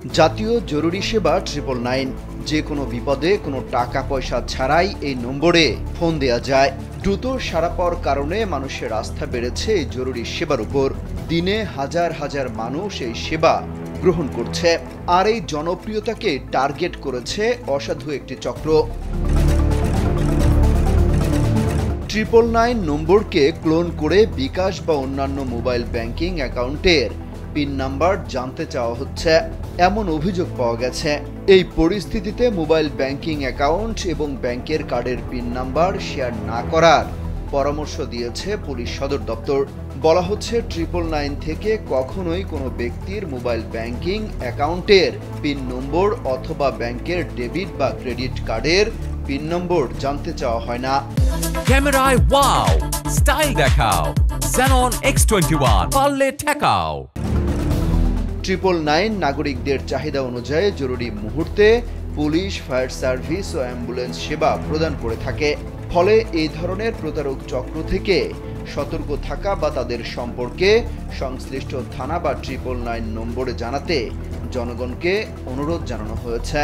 জাতীয় জরুরি সেবা 999 যে কোনো বিপদে কোনো টাকা পয়সা ছাড়াই এই নম্বরে ফোন দেয়া যায়। দ্রুত সাড়া পাওয়ার কারণে মানুষের আস্থা বেড়েছে এই জরুরি সেবার উপর। দিনে হাজার হাজার মানুষ এই সেবা গ্রহণ করছে, আর এই জনপ্রিয়তাকে টার্গেট করেছে অসাধু একটি চক্র। 999 নম্বরকে ক্লোন করে বিকাশ বা অন্যান্য মোবাইল ব্যাংকিং অ্যাকাউন্টের পিন নাম্বার জানতে চাওয়া হচ্ছে, এমন অভিযোগ পাওয়া গেছে। এই পরিস্থিতিতে মোবাইল ব্যাংকিং অ্যাকাউন্ট এবং ব্যাংকের কার্ডের পিন নাম্বার শেয়ার না করার পরামর্শ দিয়েছে পুলিশ সদর দপ্তর। বলা হচ্ছে 999 থেকে কখনোই কোনো ব্যক্তির মোবাইল ব্যাংকিং অ্যাকাউন্টের পিন নম্বর অথবা ব্যাংকের ডেবিট বা ক্রেডিট কার্ডের পিন নম্বর জানতে চাওয়া হয় না। ক্যামেরায় ওয়াও, স্টাইল দেখাও, Xenon X21 পারলে ঠেকাও। 999 নাগরিকদের চাহিদা অনুযায়ী জরুরি মুহূর্তে পুলিশ, ফায়ার সার্ভিস ও অ্যাম্বুলেন্স সেবা প্রদান করে থাকে। ফলে এই ধরনের প্রতারক চক্র থেকে সতর্ক থাকা বা তাদের সম্পর্কে সংশ্লিষ্ট থানা বা 999 নম্বরে জানাতে জনগণকে অনুরোধ জানানো হয়েছে।